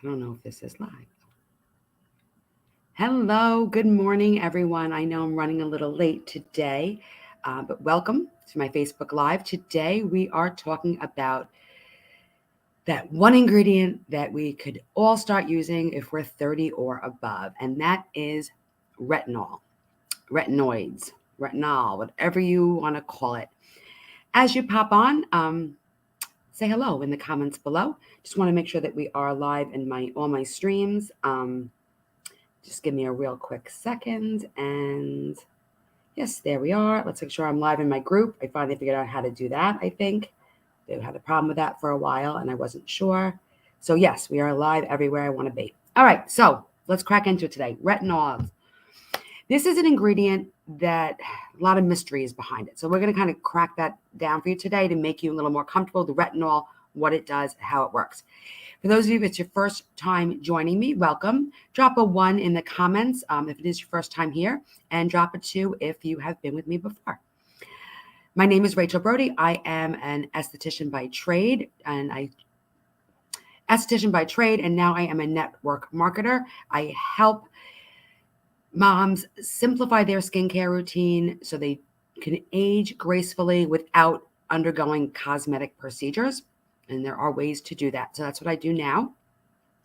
I don't know if this is live. Hello, good morning, everyone. I know I'm running a little late today, but welcome to my Facebook Live. Today, we are talking about that one ingredient that we could all start using if we're 30 or above, and that is retinol, retinoids, retinol, whatever you want to call it. As you pop on, say hello in the comments below. Just want to make sure that we are live in all my streams. Just give me a real quick second. And yes, there we are. Let's make sure I'm live in my group. I finally figured out how to do that, I think. They had a problem with that for a while, and I wasn't sure. So yes, we are live everywhere I want to be. All right, so let's crack into it today. Retinol. This is an ingredient that a lot of mystery is behind it. So we're going to kind of crack that down for you today to make you a little more comfortable. The retinol, what it does, how it works. For those of you, if it's your first time joining me, welcome. Drop a 1 in the comments if it is your first time here, and drop a 2 if you have been with me before. My name is Rachel Brody. I am an esthetician by trade, and now I am a network marketer. I help moms simplify their skincare routine so they can age gracefully without undergoing cosmetic procedures. And there are ways to do that. So that's what I do now.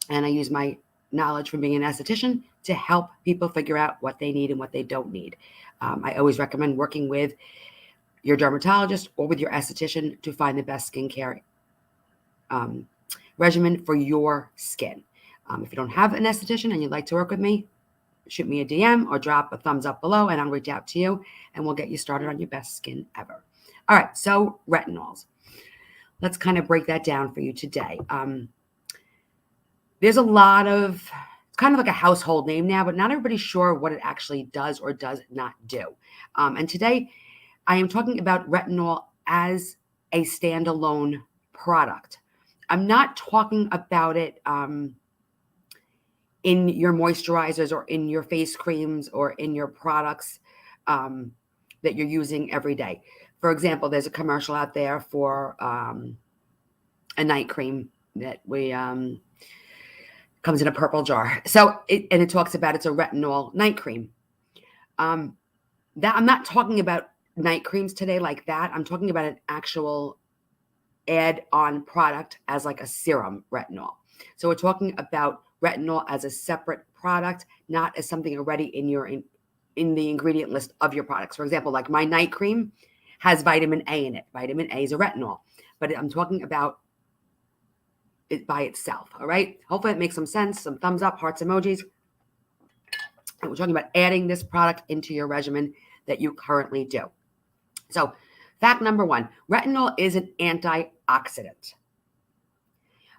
And I use my knowledge from being an esthetician to help people figure out what they need and what they don't need. I always recommend working with your dermatologist or with your esthetician to find the best skincare regimen for your skin. If you don't have an esthetician and you'd like to work with me, shoot me a DM or drop a thumbs up below and I'll reach out to you and we'll get you started on your best skin ever. All right, so retinols. Let's kind of break that down for you today. There's a lot of, it's kind of like a household name now, but not everybody's sure what it actually does or does not do. And today I am talking about retinol as a standalone product. I'm not talking about it in your moisturizers or in your face creams or in your products that you're using every day. For example, there's a commercial out there for a night cream that we comes in a purple jar. So it talks about it's a retinol night cream. That I'm not talking about night creams today like that. I'm talking about an actual add-on product as like a serum retinol. So we're talking about retinol as a separate product, not as something already in the ingredient list of your products. For example, like my night cream has vitamin A in it. Vitamin A is a retinol, but I'm talking about it by itself. All right. Hopefully it makes some sense. Some thumbs up, hearts, emojis. And we're talking about adding this product into your regimen that you currently do. So fact number 1, retinol is an antioxidant.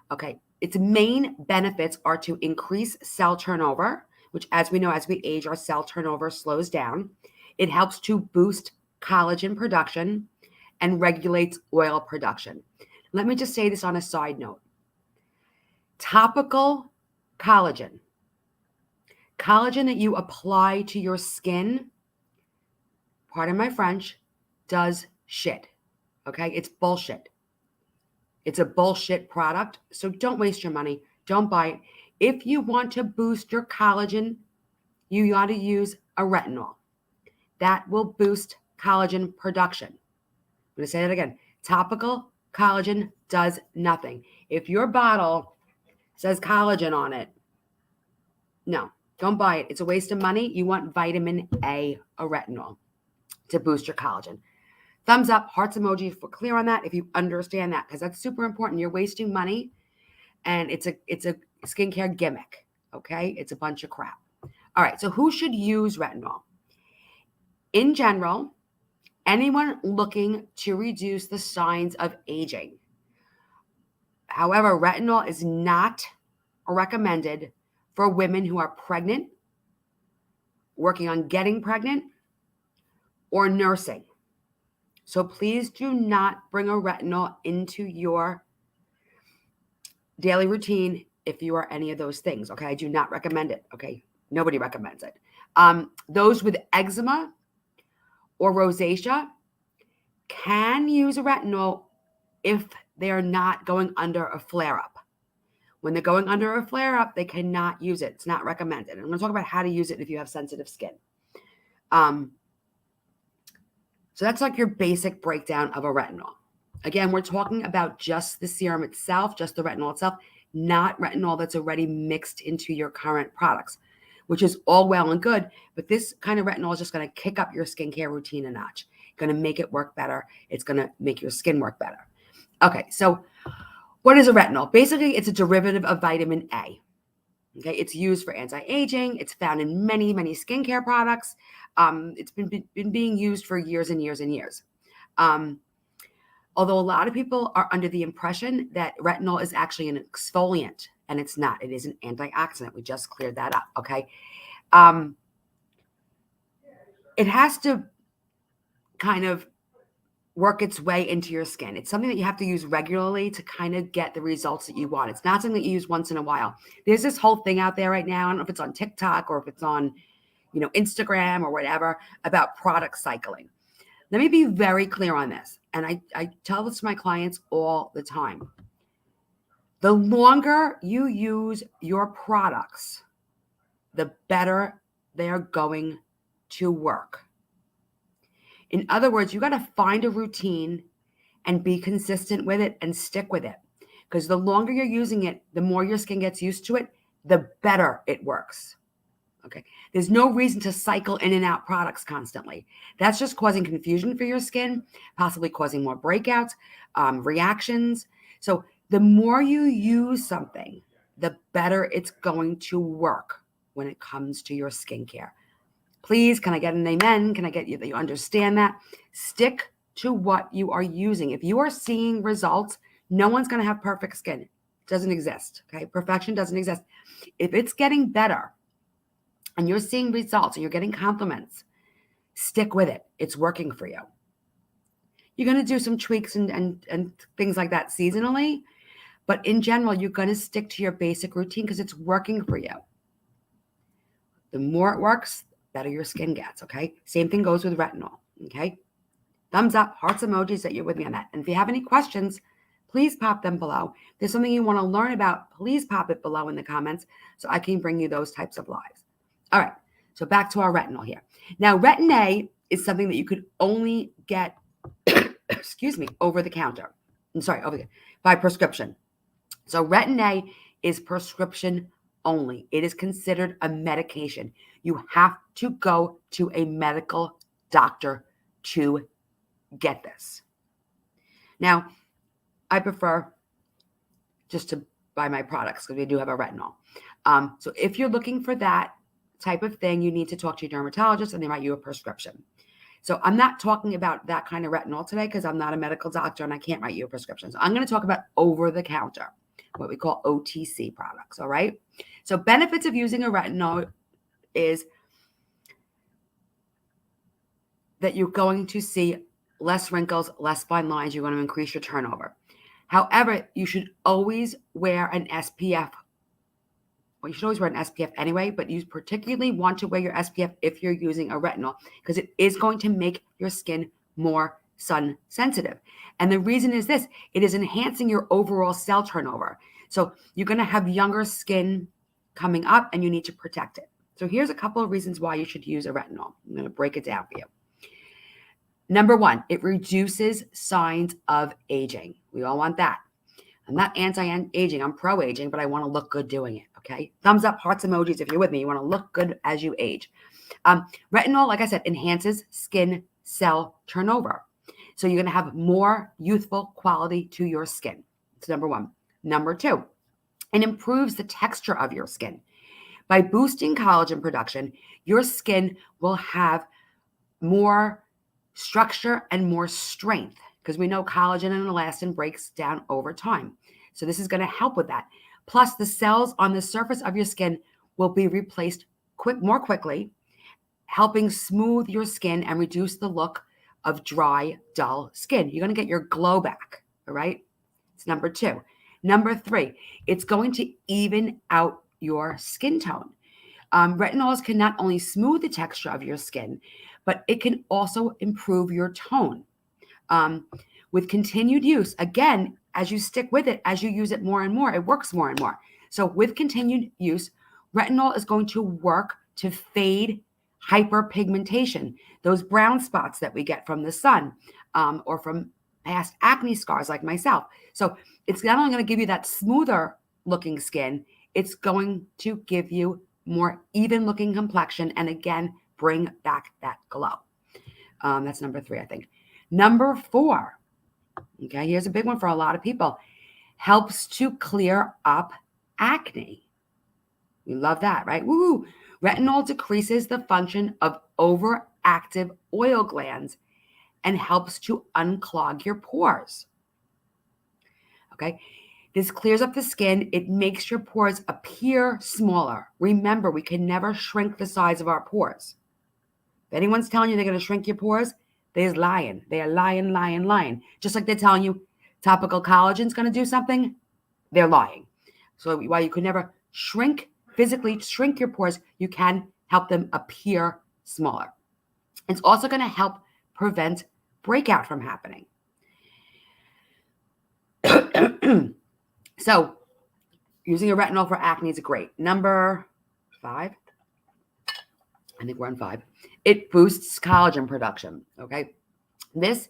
Okay. Its main benefits are to increase cell turnover, which, as we know, as we age, our cell turnover slows down. It helps to boost collagen production and regulates oil production. Let me just say this on a side note. Topical collagen that you apply to your skin, pardon my French, does shit. Okay? It's bullshit. It's a bullshit product, so don't waste your money. Don't buy it. If you want to boost your collagen, you ought to use a retinol. That will boost collagen production. I'm going to say that again. Topical collagen does nothing. If your bottle says collagen on it, no, don't buy it. It's a waste of money. You want vitamin A, a retinol, to boost your collagen. Thumbs up, hearts emoji if we're clear on that, if you understand that, because that's super important. You're wasting money, and it's a skincare gimmick, okay? It's a bunch of crap. All right, so who should use retinol? In general, anyone looking to reduce the signs of aging. However, retinol is not recommended for women who are pregnant, working on getting pregnant, or nursing. So please do not bring a retinol into your daily routine if you are any of those things, okay? I do not recommend it, okay? Nobody recommends it. Those with eczema or rosacea can use a retinol if they are not going under a flare-up. When they're going under a flare-up, they cannot use it. It's not recommended. I'm going to talk about how to use it if you have sensitive skin. So that's like your basic breakdown of a retinol. Again, we're talking about just the serum itself, just the retinol itself, not retinol that's already mixed into your current products, which is all well and good. But this kind of retinol is just going to kick up your skincare routine a notch, going to make it work better. It's going to make your skin work better. Okay, so what is a retinol? Basically, it's a derivative of vitamin A. Okay, it's used for anti-aging. It's found in many, many skincare products. It's been being used for years and years and years. Although a lot of people are under the impression that retinol is actually an exfoliant, and it's not. It is an antioxidant. We just cleared that up, okay? It has to kind of work its way into your skin. It's something that you have to use regularly to kind of get the results that you want. It's not something that you use once in a while. There's this whole thing out there right now. I don't know if it's on TikTok or if it's on, Instagram or whatever, about product cycling. Let me be very clear on this. And I tell this to my clients all the time. The longer you use your products, the better they are going to work. In other words, you got to find a routine and be consistent with it and stick with it. Because the longer you're using it, the more your skin gets used to it, the better it works. Okay. There's no reason to cycle in and out products constantly. That's just causing confusion for your skin, possibly causing more breakouts, reactions. So the more you use something, the better it's going to work when it comes to your skincare. Please, can I get an amen? Can I get you that you understand that? Stick to what you are using. If you are seeing results, no one's going to have perfect skin. It doesn't exist. Okay. Perfection doesn't exist. If it's getting better and you're seeing results and you're getting compliments, stick with it. It's working for you. You're going to do some tweaks and things like that seasonally, but in general, you're going to stick to your basic routine because it's working for you. The more it works, better your skin gets, okay? Same thing goes with retinol, okay? Thumbs up, hearts, emojis that you're with me on that. And if you have any questions, please pop them below. If there's something you want to learn about, please pop it below in the comments so I can bring you those types of lives. All right, so back to our retinol here. Now, Retin A is something that you could only get, over the counter. By prescription. So Retin A is prescription only. It is considered a medication. You have to go to a medical doctor to get this. Now, I prefer just to buy my products because we do have a retinol. So if you're looking for that type of thing, you need to talk to your dermatologist and they write you a prescription. So I'm not talking about that kind of retinol today because I'm not a medical doctor and I can't write you a prescription. So I'm going to talk about over-the-counter, what we call OTC products, all right? So benefits of using a retinol is that you're going to see less wrinkles, less fine lines. You're going to increase your turnover. However, you should always wear an SPF. Well, you should always wear an SPF anyway, but you particularly want to wear your SPF if you're using a retinol because it is going to make your skin more sun sensitive. And the reason is this, it is enhancing your overall cell turnover. So you're going to have younger skin coming up and you need to protect it. So here's a couple of reasons why you should use a retinol. I'm going to break it down for you. Number one, it reduces signs of aging. We all want that. I'm not anti-aging, I'm pro-aging, but I want to look good doing it, okay? Thumbs up, hearts, emojis if you're with me. You want to look good as you age. Retinol, like I said, enhances skin cell turnover. So you're going to have more youthful quality to your skin. That's number one. Number two, it improves the texture of your skin. By boosting collagen production, your skin will have more structure and more strength because we know collagen and elastin breaks down over time. So this is going to help with that. Plus, the cells on the surface of your skin will be replaced more quickly, helping smooth your skin and reduce the look of dry, dull skin. You're going to get your glow back, all right? It's number two. Number three, it's going to even out your skin tone. Retinols can not only smooth the texture of your skin, but it can also improve your tone. With continued use, again, as you stick with it, as you use it more and more, it works more and more. So with continued use, retinol is going to work to fade hyperpigmentation, those brown spots that we get from the sun or from past acne scars like myself. So it's not only going to give you that smoother looking skin, it's going to give you more even looking complexion and again, bring back that glow. That's number 3, I think. Number 4, okay, here's a big one for a lot of people, helps to clear up acne. We love that, right? Woo! Retinol decreases the function of overactive oil glands and helps to unclog your pores. Okay, this clears up the skin. It makes your pores appear smaller. Remember, we can never shrink the size of our pores. If anyone's telling you they're going to shrink your pores, they're lying. They are lying. Just like they're telling you topical collagen is going to do something, they're lying. So while you could never physically shrink your pores, you can help them appear smaller. It's also going to help prevent breakout from happening. So using a retinol for acne is great. Number 5, I think we're on 5. It boosts collagen production, okay? This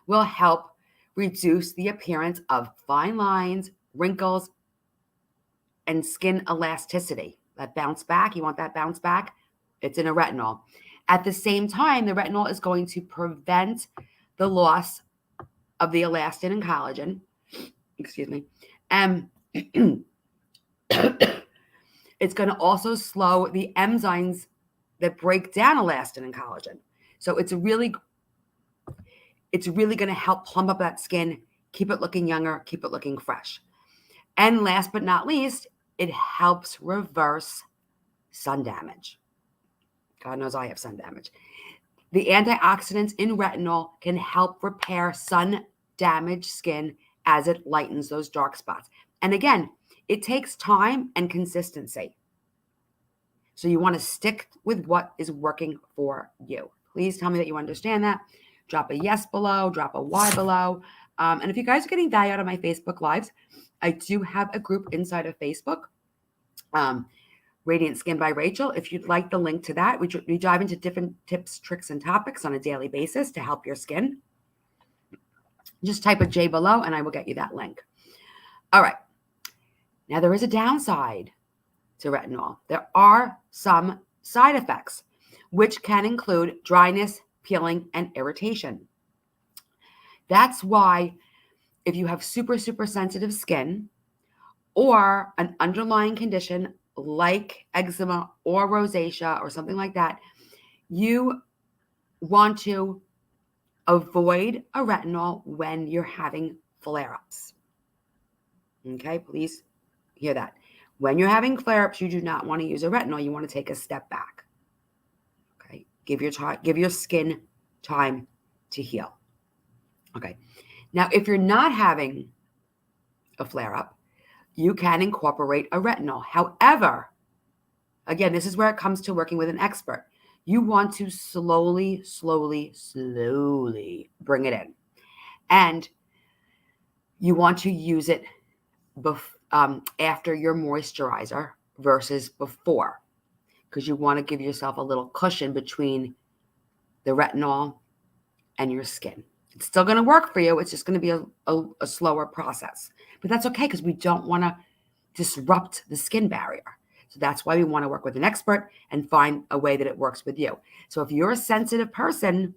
will help reduce the appearance of fine lines, wrinkles, and skin elasticity. That bounce back, you want that bounce back? It's in a retinol. At the same time, the retinol is going to prevent the loss of the elastin and collagen. Excuse me. It's going to also slow the enzymes that break down elastin and collagen. So it's really going to help plump up that skin, keep it looking younger, keep it looking fresh. And last but not least, it helps reverse sun damage. God knows I have sun damage. The antioxidants in retinol can help repair sun-damaged skin as it lightens those dark spots. And again, it takes time and consistency. So you want to stick with what is working for you. Please tell me that you understand that. Drop a yes below, drop a Y below. And if you guys are getting value out of my Facebook Lives, I do have a group inside of Facebook, Radiant Skin by Rachel. If you'd like the link to that, we dive into different tips, tricks, and topics on a daily basis to help your skin. Just type a J below and I will get you that link. All right. Now there is a downside to retinol. There are some side effects, which can include dryness, peeling, and irritation. That's why if you have super, super sensitive skin or an underlying condition like eczema or rosacea or something like that, you want to avoid a retinol when you're having flare-ups. Okay, please hear that. When you're having flare-ups, you do not want to use a retinol. You want to take a step back. Okay, give your skin time to heal. Okay, now if you're not having a flare-up, you can incorporate a retinol. However, again, this is where it comes to working with an expert. You want to slowly bring it in. And you want to use it after your moisturizer versus before, because you want to give yourself a little cushion between the retinol and your skin. It's still going to work for you. It's just going to be a slower process. But that's okay because we don't want to disrupt the skin barrier. So that's why we want to work with an expert and find a way that it works with you. So if you're a sensitive person,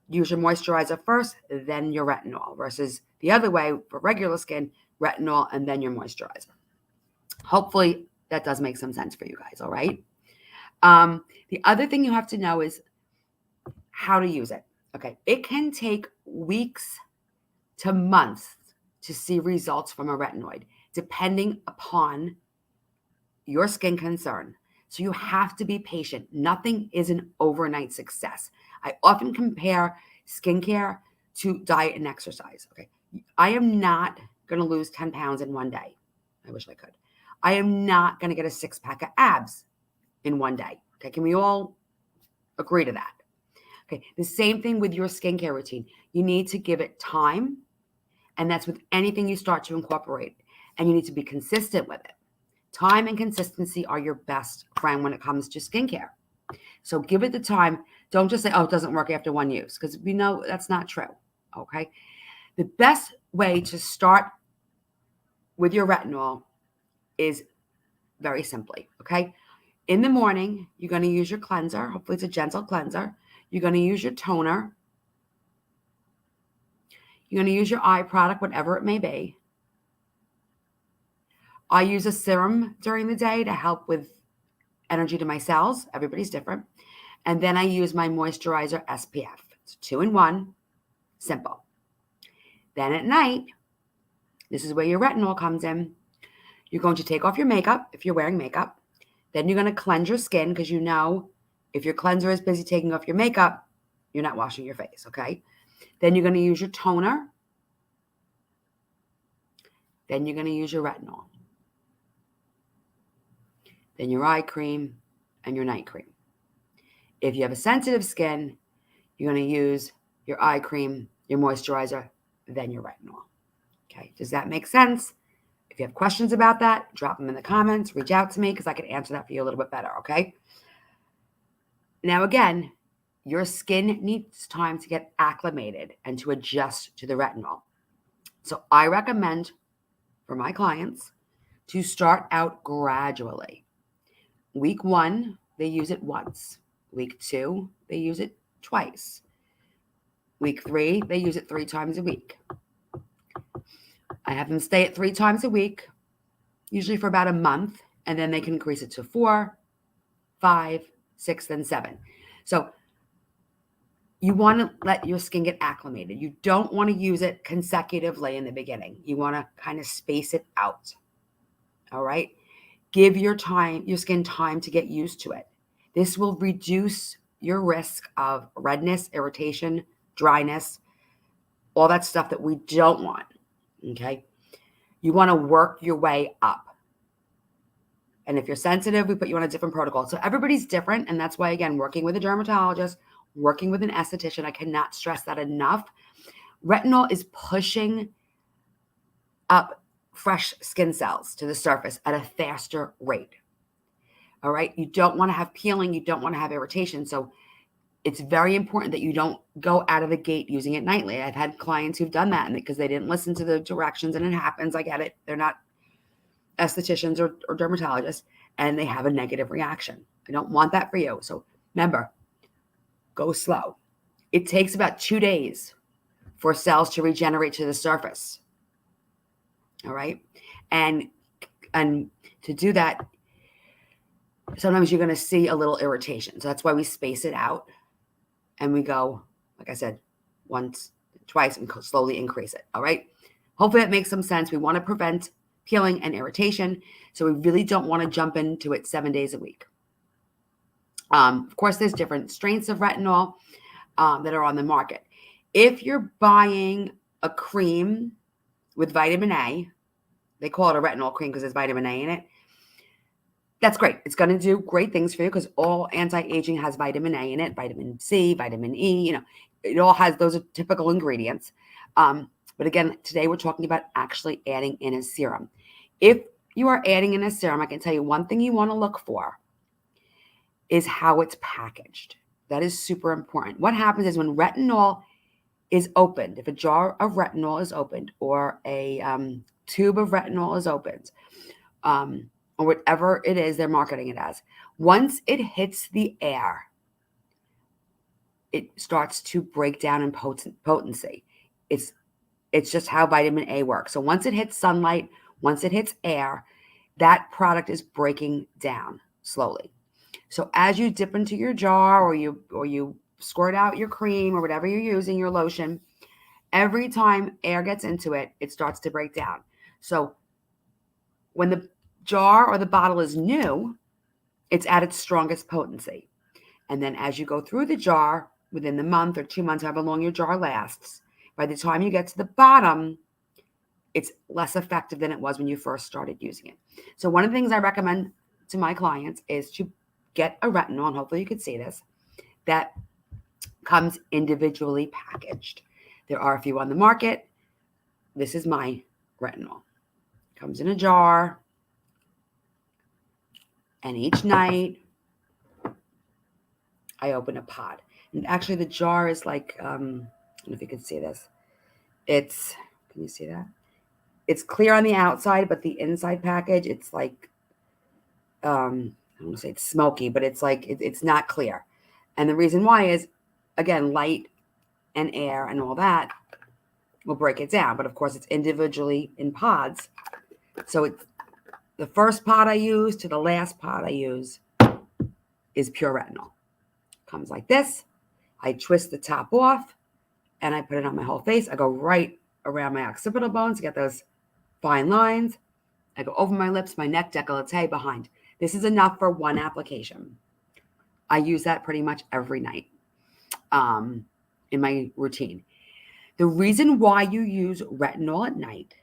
use your moisturizer first, then your retinol, versus the other way for regular skin, retinol, and then your moisturizer. Hopefully that does make some sense for you guys, all right? The other thing you have to know is how to use it. Okay, it can take weeks to months to see results from a retinoid, depending upon your skin concern. So you have to be patient. Nothing is an overnight success. I often compare skincare to diet and exercise. Okay, I am not going to lose 10 pounds in one day. I wish I could. I am not going to get a 6-pack of abs in one day. Okay, can we all agree to that? Okay, the same thing with your skincare routine. You need to give it time, and that's with anything you start to incorporate, and you need to be consistent with it. Time and consistency are your best friend when it comes to skincare. So give it the time. Don't just say, oh, it doesn't work after one use, because we know that's not true. Okay. The best way to start with your retinol is very simply, okay? In the morning, you're going to use your cleanser. Hopefully it's a gentle cleanser. You're going to use your toner. You're going to use your eye product, whatever it may be. I use a serum during the day to help with energy to my cells. Everybody's different. And then I use my moisturizer SPF. It's 2-in-1, simple. Then at night, this is where your retinol comes in. You're going to take off your makeup if you're wearing makeup. Then you're going to cleanse your skin, because you know if your cleanser is busy taking off your makeup, you're not washing your face, okay? Then you're going to use your toner. Then you're going to use your retinol. Then your eye cream and your night cream. If you have a sensitive skin, you're going to use your eye cream, your moisturizer, then your retinol. Okay, does that make sense? If you have questions about that, drop them in the comments, reach out to me, because I can answer that for you a little bit better, okay? Now, again, your skin needs time to get acclimated and to adjust to the retinol. So I recommend for my clients to start out gradually. Week 1, they use it once. Week 2, they use it twice. Week 3, they use it 3 times a week. I have them stay at 3 times a week, usually for about a month, and then they can increase it to 4, 5, 6, then 7. So you want to let your skin get acclimated. You don't want to use it consecutively in the beginning. You want to kind of space it out. All right? Give your skin time to get used to it. This will reduce your risk of redness, irritation, dryness, all that stuff that we don't want. Okay? You want to work your way up. And if you're sensitive, we put you on a different protocol. So everybody's different. And that's why, again, working with a dermatologist, working with an esthetician, I cannot stress that enough. Retinol is pushing up fresh skin cells to the surface at a faster rate. All right. You don't want to have peeling. You don't want to have irritation. So it's very important that you don't go out of the gate using it nightly. I've had clients who've done that because they didn't listen to the directions, and it happens. I get it. They're not estheticians or dermatologists, and they have a negative reaction. I don't want that for you. So remember, go slow. It takes about 2 days for cells to regenerate to the surface. All right. And to do that, sometimes you're going to see a little irritation. So that's why we space it out and we go, like I said, once, twice, and slowly increase it. All right. Hopefully that makes some sense. We want to prevent peeling and irritation. So we really don't want to jump into it 7 days a week. Of course, there's different strengths of retinol that are on the market. If you're buying a cream with vitamin A, they call it a retinol cream because there's vitamin A in it. That's great. It's going to do great things for you because all anti-aging has vitamin A in it, vitamin C, vitamin E, it all has, those are typical ingredients. But again, today we're talking about actually adding in a serum. If you are adding in a serum, I can tell you one thing you want to look for is how it's packaged. That is super important. What happens is when retinol is opened, if a jar of retinol is opened or a tube of retinol is opened, or whatever it is they're marketing it as, once it hits the air, it starts to break down in potency. It's just how vitamin A works. So once it hits sunlight, once it hits air, that product is breaking down slowly. So as you dip into your jar or you squirt out your cream or whatever you're using, your lotion, every time air gets into it, it starts to break down. So when the jar or the bottle is new, it's at its strongest potency. And then as you go through the jar within the month or 2 months, however long your jar lasts, by the time you get to the bottom, it's less effective than it was when you first started using it. So one of the things I recommend to my clients is to get a retinol, and hopefully you can see this, that comes individually packaged. There are a few on the market. This is my retinol. It comes in a jar. And each night, I open a pod. And actually, the jar is like, I don't know if you can see this. Can you see that? It's clear on the outside, but the inside package, it's like, I don't want to say it's smoky, but it's like, it's not clear. And the reason why is, again, light and air and all that will break it down. But of course, it's individually in pods. So it's the first pod I use to the last pod I use is pure retinol. Comes like this. I twist the top off and I put it on my whole face. I go right around my occipital bones to get those fine lines. I go over my lips, my neck, décolleté, behind. This is enough for one application. I use that pretty much every night in my routine. The reason why you use retinol at night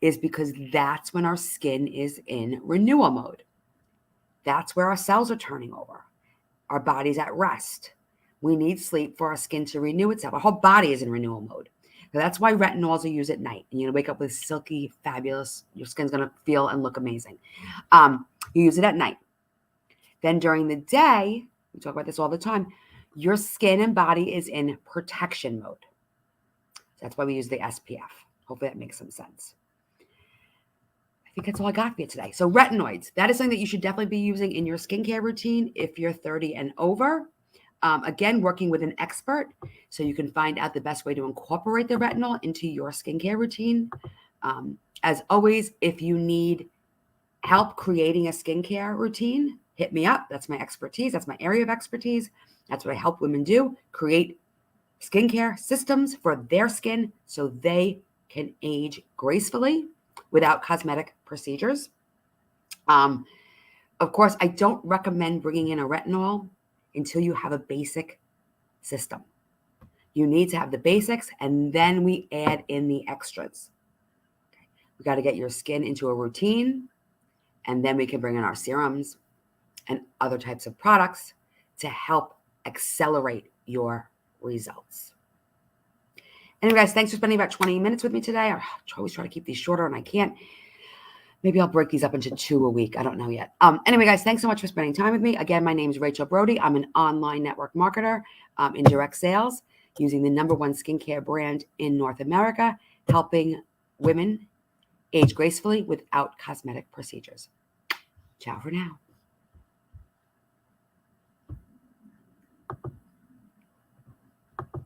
is because that's when our skin is in renewal mode. That's where our cells are turning over. Our body's at rest. We need sleep for our skin to renew itself. Our whole body is in renewal mode. So that's why retinols are used at night. And you're going to wake up with silky, fabulous, your skin's going to feel and look amazing. You use it at night. Then during the day, we talk about this all the time, your skin and body is in protection mode. That's why we use the SPF. Hopefully that makes some sense. I think that's all I got for you today. So retinoids, that is something that you should definitely be using in your skincare routine if you're 30 and over. Again, working with an expert so you can find out the best way to incorporate the retinol into your skincare routine. As always, if you need help creating a skincare routine, hit me up. That's my expertise. That's my area of expertise. That's what I help women do, create skincare systems for their skin so they can age gracefully without cosmetic procedures. Of course, I don't recommend bringing in a retinol until you have a basic system. You need to have the basics, and then we add in the extras. Okay. We got to get your skin into a routine, and then we can bring in our serums and other types of products to help accelerate your results. Anyway, guys, thanks for spending about 20 minutes with me today. I always try to keep these shorter, and I can't. Maybe I'll break these up into 2 a week. I don't know yet. Anyway, guys, thanks so much for spending time with me. Again, my name is Rachel Brody. I'm an online network marketer in direct sales using the #1 skincare brand in North America, helping women age gracefully without cosmetic procedures. Ciao for now.